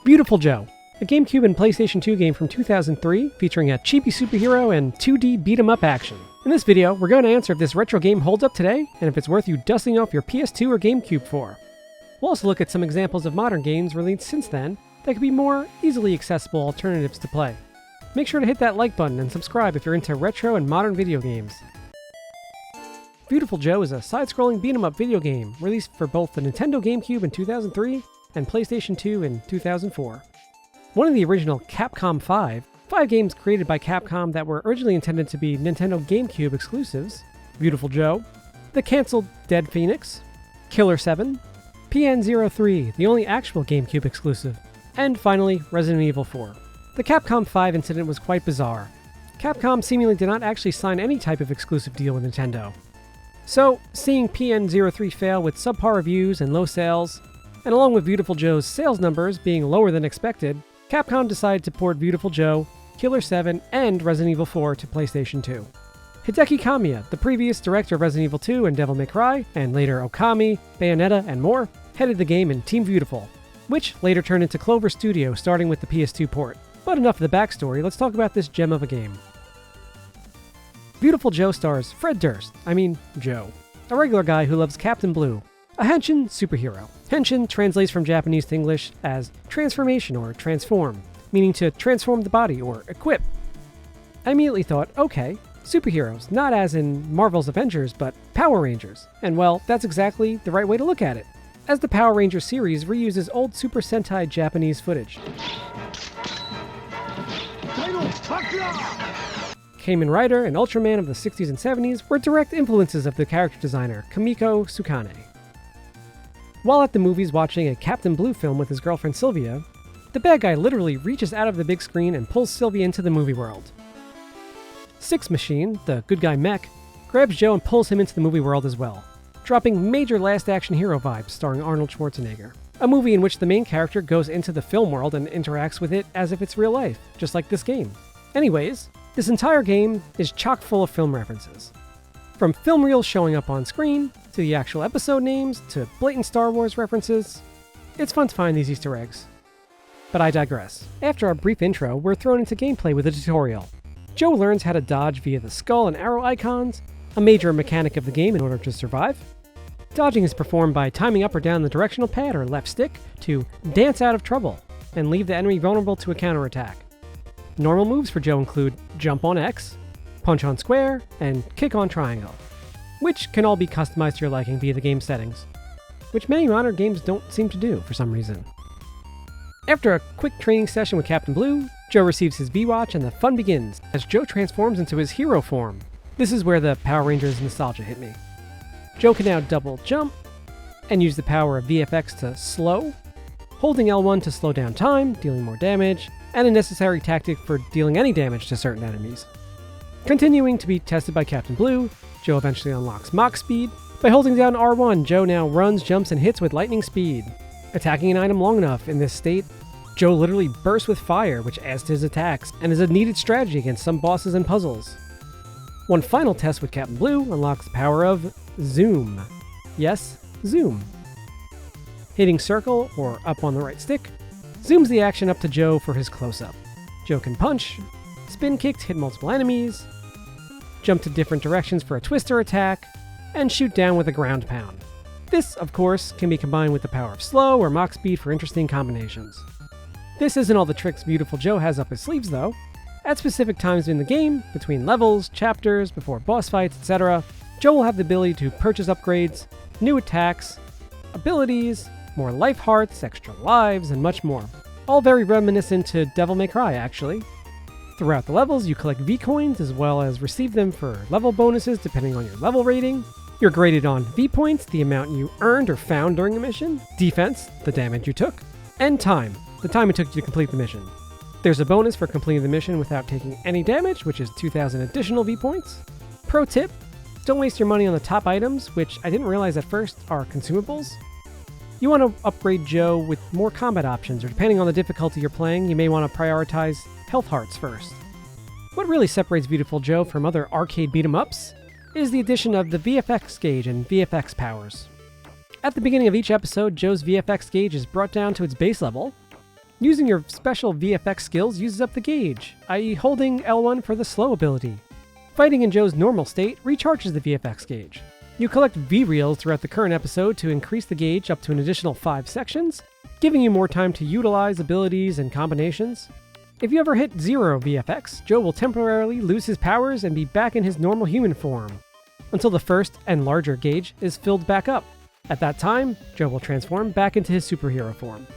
Viewtiful Joe, a GameCube and PlayStation 2 game from 2003 featuring a chibi superhero and 2D beat-em-up action. In this video, we're going to answer if this retro game holds up today and if it's worth you dusting off your PS2 or GameCube for. We'll also look at some examples of modern games released since then that could be more easily accessible alternatives to play. Make sure to hit that like button and subscribe if you're into retro and modern video games. Viewtiful Joe is a side-scrolling beat-em-up video game released for both the Nintendo GameCube in 2003 and PlayStation 2 in 2004. One of the original Capcom 5 games created by Capcom that were originally intended to be Nintendo GameCube exclusives: Viewtiful Joe, the cancelled Dead Phoenix, Killer 7, PN03, the only actual GameCube exclusive, and finally Resident Evil 4. The Capcom 5 incident was quite bizarre. Capcom seemingly did not actually sign any type of exclusive deal with Nintendo. So, seeing PN03 fail with subpar reviews and low sales, and along with Viewtiful Joe's sales numbers being lower than expected, Capcom decided to port Viewtiful Joe, Killer 7, and Resident Evil 4 to PlayStation 2. Hideki Kamiya, the previous director of Resident Evil 2 and Devil May Cry, and later Okami, Bayonetta, and more, headed the game in Team Viewtiful, which later turned into Clover Studio starting with the PS2 port. But enough of the backstory, let's talk about this gem of a game. Viewtiful Joe stars Fred Durst, Joe, a regular guy who loves Captain Blue, a henshin superhero. Henshin translates from Japanese to English as transformation or transform, meaning to transform the body or equip. I immediately thought, okay, superheroes, not as in Marvel's Avengers, but Power Rangers. And well, that's exactly the right way to look at it, as the Power Rangers series reuses old Super Sentai Japanese footage. Kamen Rider and Ultraman of the 60s and 70s were direct influences of the character designer Kamiko Sukane. While at the movies watching a Captain Blue film with his girlfriend Sylvia, the bad guy literally reaches out of the big screen and pulls Sylvia into the movie world. Six Machine, the good guy mech, grabs Joe and pulls him into the movie world as well, dropping major Last Action Hero vibes starring Arnold Schwarzenegger, a movie in which the main character goes into the film world and interacts with it as if it's real life, just like this game. Anyways, this entire game is chock full of film references. From film reels showing up on screen, to the actual episode names, to blatant Star Wars references. It's fun to find these Easter eggs. But I digress. After our brief intro, we're thrown into gameplay with a tutorial. Joe learns how to dodge via the skull and arrow icons, a major mechanic of the game in order to survive. Dodging is performed by timing up or down the directional pad or left stick to dance out of trouble and leave the enemy vulnerable to a counterattack. Normal moves for Joe include jump on X, punch on square, and kick on triangle, which can all be customized to your liking via the game settings, which many modern games don't seem to do for some reason. After a quick training session with Captain Blue, Joe receives his V-Watch and the fun begins as Joe transforms into his hero form. This is where the Power Rangers nostalgia hit me. Joe can now double jump and use the power of VFX to slow, holding L1 to slow down time, dealing more damage, and a necessary tactic for dealing any damage to certain enemies. Continuing to be tested by Captain Blue, Joe eventually unlocks Mach Speed. By holding down R1, Joe now runs, jumps, and hits with lightning speed. Attacking an item long enough in this state, Joe literally bursts with fire, which adds to his attacks, and is a needed strategy against some bosses and puzzles. One final test with Captain Blue unlocks the power of Zoom. Yes, Zoom. Hitting circle or up on the right stick zooms the action up to Joe for his close-up. Joe can punch, spin kick to hit multiple enemies, jump to different directions for a twister attack, and shoot down with a ground pound. This, of course, can be combined with the power of slow or Mach Speed for interesting combinations. This isn't all the tricks Viewtiful Joe has up his sleeves though. At specific times in the game, between levels, chapters, before boss fights, etc., Joe will have the ability to purchase upgrades, new attacks, abilities, more life hearts, extra lives, and much more. All very reminiscent to Devil May Cry, actually. Throughout the levels, you collect V-Coins as well as receive them for level bonuses depending on your level rating. You're graded on V-Points, the amount you earned or found during a mission, defense, the damage you took, and time, the time it took you to complete the mission. There's a bonus for completing the mission without taking any damage, which is 2,000 additional V-Points. Pro tip, don't waste your money on the top items, which I didn't realize at first are consumables. You want to upgrade Joe with more combat options, or depending on the difficulty you're playing, you may want to prioritize health hearts first. What really separates Viewtiful Joe from other arcade beat-em-ups is the addition of the VFX gauge and VFX powers. At the beginning of each episode, Joe's VFX gauge is brought down to its base level, Using your special VFX skills uses up the gauge, i.e. holding L1 for the slow ability. Fighting in Joe's normal state recharges the VFX gauge. You collect V-reels throughout the current episode to increase the gauge up to an additional 5 sections, giving you more time to utilize abilities and combinations. If you ever hit 0 VFX, Joe will temporarily lose his powers and be back in his normal human form, until the first and larger gauge is filled back up. At that time, Joe will transform back into his superhero form.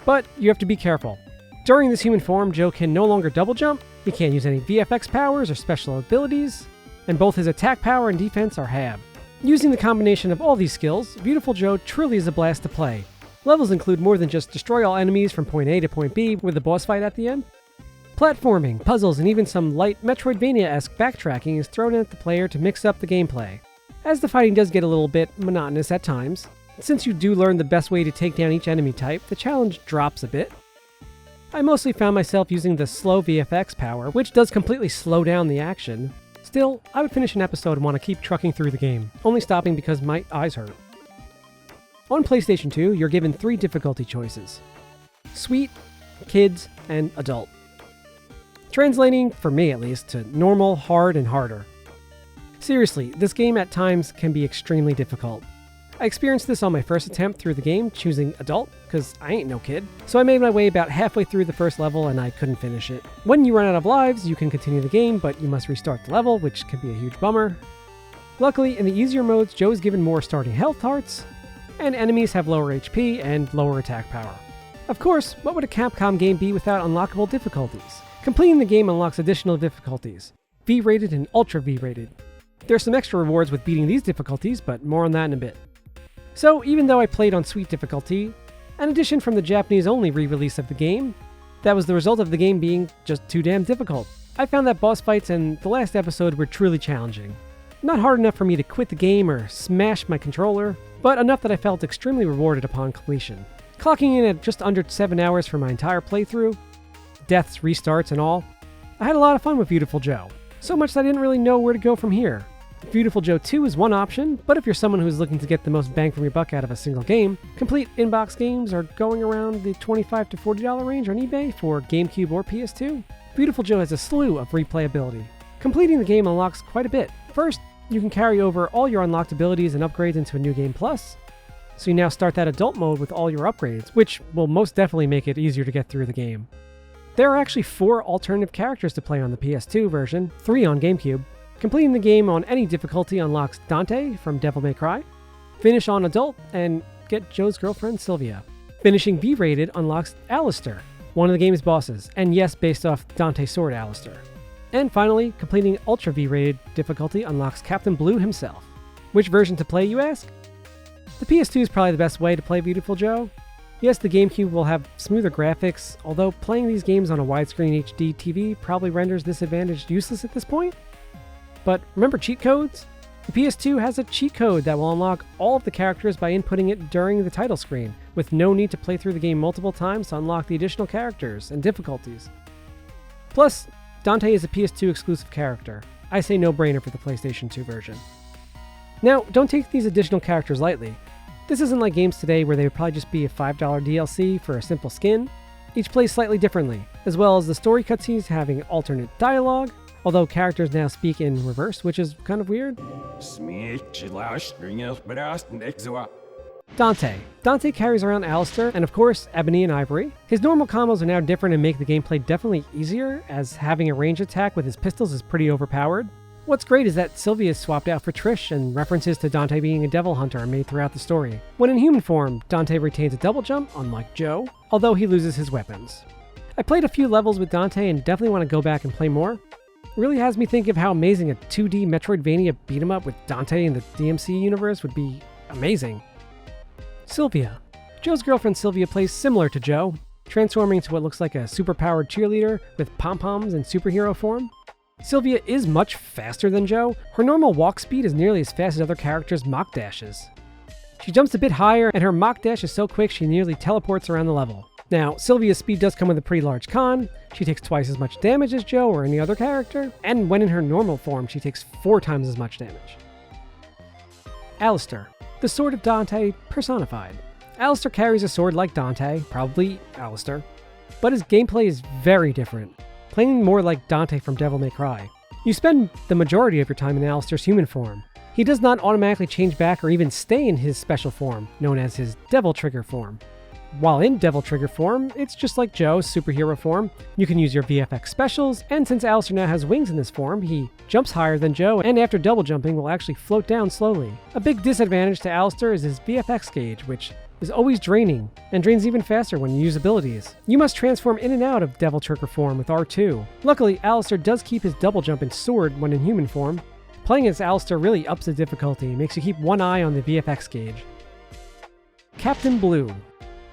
But you have to be careful. During this human form, Joe can no longer double jump, he can't use any VFX powers or special abilities, and both his attack power and defense are halved. Using the combination of all these skills, Viewtiful Joe truly is a blast to play. Levels include more than just destroy all enemies from point A to point B with a boss fight at the end. Platforming, puzzles, and even some light Metroidvania-esque backtracking is thrown at the player to mix up the gameplay, as the fighting does get a little bit monotonous at times. Since you do learn the best way to take down each enemy type, the challenge drops a bit. I mostly found myself using the slow VFX power, which does completely slow down the action. Still, I would finish an episode and want to keep trucking through the game, only stopping because my eyes hurt. On PlayStation 2, you're given 3 difficulty choices: Sweet, Kids, and Adult. Translating, for me at least, to normal, hard, and harder. Seriously, this game at times can be extremely difficult. I experienced this on my first attempt through the game, choosing Adult, because I ain't no kid. So I made my way about halfway through the first level and I couldn't finish it. When you run out of lives, you can continue the game, but you must restart the level, which can be a huge bummer. Luckily, in the easier modes, Joe is given more starting health hearts, and enemies have lower HP and lower attack power. Of course, what would a Capcom game be without unlockable difficulties? Completing the game unlocks additional difficulties, V-rated and Ultra V-rated. There's some extra rewards with beating these difficulties, but more on that in a bit. So even though I played on Sweet difficulty, an addition from the Japanese-only re-release of the game, that was the result of the game being just too damn difficult. I found that boss fights in the last episode were truly challenging. Not hard enough for me to quit the game or smash my controller, but enough that I felt extremely rewarded upon completion. Clocking in at just under 7 hours for my entire playthrough, deaths, restarts, and all, I had a lot of fun with Viewtiful Joe. So much that I didn't really know where to go from here. Viewtiful Joe 2 is one option, but if you're someone who's looking to get the most bang for your buck out of a single game, complete in-box games are going around the $25 to $40 range on eBay for GameCube or PS2. Viewtiful Joe has a slew of replayability. Completing the game unlocks quite a bit. First, you can carry over all your unlocked abilities and upgrades into a new game plus, so you now start that adult mode with all your upgrades, which will most definitely make it easier to get through the game. There are actually 4 alternative characters to play on the PS2 version, 3 on GameCube. Completing the game on any difficulty unlocks Dante from Devil May Cry, finish on Adult, and get Joe's girlfriend Sylvia. Finishing V-rated unlocks Alistair, one of the game's bosses, and yes, based off Dante's sword Alistair. And finally, completing Ultra V-rated difficulty unlocks Captain Blue himself. Which version to play, you ask? The PS2 is probably the best way to play Viewtiful Joe. Yes, the GameCube will have smoother graphics, although playing these games on a widescreen HD TV probably renders this advantage useless at this point. But remember cheat codes? The PS2 has a cheat code that will unlock all of the characters by inputting it during the title screen, with no need to play through the game multiple times to unlock the additional characters and difficulties. Plus, Dante is a PS2 exclusive character. I say no-brainer for the PlayStation 2 version. Now, don't take these additional characters lightly. This isn't like games today where they would probably just be a $5 DLC for a simple skin. Each plays slightly differently, as well as the story cutscenes having alternate dialogue, although characters now speak in reverse, which is kind of weird. Dante carries around Alistair, and of course, Ebony and Ivory. His normal combos are now different and make the gameplay definitely easier, as having a range attack with his pistols is pretty overpowered. What's great is that Sylvia is swapped out for Trish, and references to Dante being a devil hunter are made throughout the story. When in human form, Dante retains a double jump, unlike Joe, although he loses his weapons. I played a few levels with Dante and definitely want to go back and play more. It really has me think of how amazing a 2D Metroidvania beat-em-up with Dante in the DMC universe would be amazing. Sylvia. Joe's girlfriend Sylvia plays similar to Joe, transforming into what looks like a superpowered cheerleader with pom-poms in superhero form. Sylvia is much faster than Joe. Her normal walk speed is nearly as fast as other characters' mock dashes. She jumps a bit higher, and her mock dash is so quick she nearly teleports around the level. Now, Sylvia's speed does come with a pretty large con. She takes twice as much damage as Joe or any other character, and when in her normal form, she takes 4 times as much damage. Alistair, the sword of Dante personified. Alistair carries a sword like Dante, probably Alistair. but his gameplay is very different, playing more like Dante from Devil May Cry. You spend the majority of your time in Alistair's human form. He does not automatically change back or even stay in his special form, known as his Devil Trigger form. While in Devil Trigger form, it's just like Joe's superhero form. You can use your VFX specials, and since Alistair now has wings in this form, he jumps higher than Joe, and after double jumping will actually float down slowly. A big disadvantage to Alistair is his VFX gauge, which is always draining, and drains even faster when you use abilities. You must transform in and out of Devil Trigger form with R2. Luckily, Alistair does keep his double jump in sword when in human form. Playing as Alistair really ups the difficulty, makes you keep one eye on the VFX gauge. Captain Blue.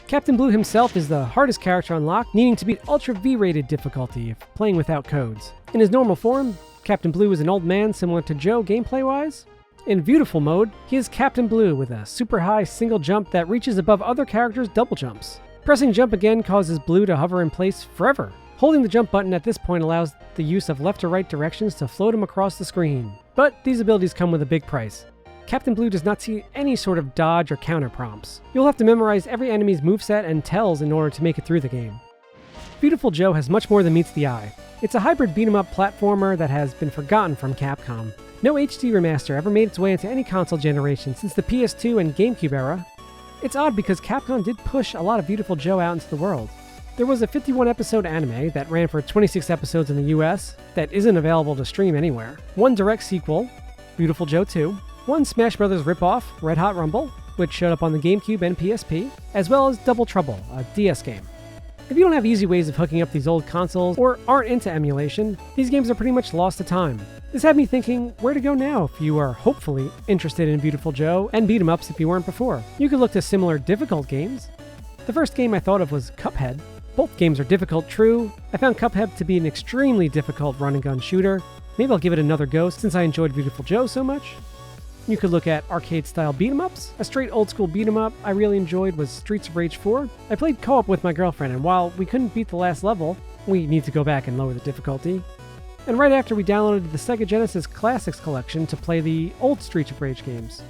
Captain Blue himself is the hardest character to unlock, needing to beat Ultra V-rated difficulty if playing without codes. In his normal form, Captain Blue is an old man similar to Joe gameplay-wise. In Viewtiful mode, he is Captain Blue with a super high single jump that reaches above other characters' double jumps. Pressing jump again causes Blue to hover in place forever. Holding the jump button at this point allows the use of left to right directions to float him across the screen. But these abilities come with a big price. Captain Blue does not see any sort of dodge or counter prompts. You'll have to memorize every enemy's moveset and tells in order to make it through the game. Viewtiful Joe has much more than meets the eye. It's a hybrid beat-em-up platformer that has been forgotten from Capcom. No HD Remaster ever made its way into any console generation since the PS2 and GameCube era. It's odd because Capcom did push a lot of Viewtiful Joe out into the world. There was a 51-episode anime that ran for 26 episodes in the US that isn't available to stream anywhere. One direct sequel, Viewtiful Joe 2. One Smash Bros. Ripoff, Red Hot Rumble, which showed up on the GameCube and PSP, as well as Double Trouble, a DS game. If you don't have easy ways of hooking up these old consoles or aren't into emulation, these games are pretty much lost to time. This had me thinking where to go now if you are hopefully interested in Viewtiful Joe and beat 'em ups if you weren't before. You could look to similar difficult games. The first game I thought of was Cuphead. Both games are difficult, true. I found Cuphead to be an extremely difficult run-and-gun shooter. Maybe I'll give it another go since I enjoyed Viewtiful Joe so much. You could look at arcade-style beat-em-ups. A straight old-school beat-em-up I really enjoyed was Streets of Rage 4. I played co-op with my girlfriend, and while we couldn't beat the last level, we need to go back and lower the difficulty. And right after, we downloaded the Sega Genesis Classics Collection to play the old Streets of Rage games.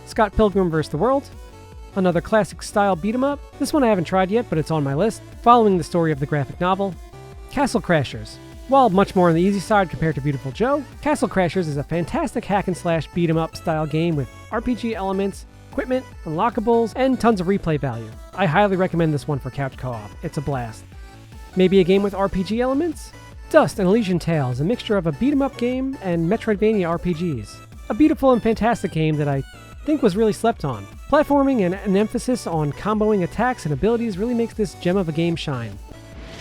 Scott Pilgrim vs. the World. Another classic-style beat-em-up. This one I haven't tried yet, but it's on my list, following the story of the graphic novel. Castle Crashers. While much more on the easy side compared to Viewtiful Joe, Castle Crashers is a fantastic hack-and-slash beat-em-up style game with RPG elements, equipment, unlockables, and tons of replay value. I highly recommend this one for couch co-op. It's a blast. Maybe a game with RPG elements? Dust and Elysian Tales, a mixture of a beat-em-up game and Metroidvania RPGs. A beautiful and fantastic game that I think was really slept on. Platforming and an emphasis on comboing attacks and abilities really makes this gem of a game shine.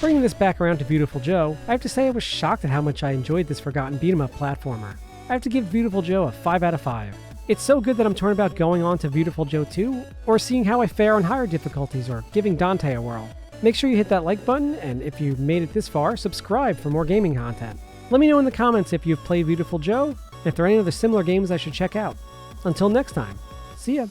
Bringing this back around to Viewtiful Joe, I have to say I was shocked at how much I enjoyed this forgotten beat-em-up platformer. I have to give Viewtiful Joe a 5 out of 5. It's so good that I'm torn about going on to Viewtiful Joe 2, or seeing how I fare on higher difficulties, or giving Dante a whirl. Make sure you hit that like button, and if you've made it this far, subscribe for more gaming content. Let me know in the comments if you've played Viewtiful Joe, and if there are any other similar games I should check out. Until next time, see ya!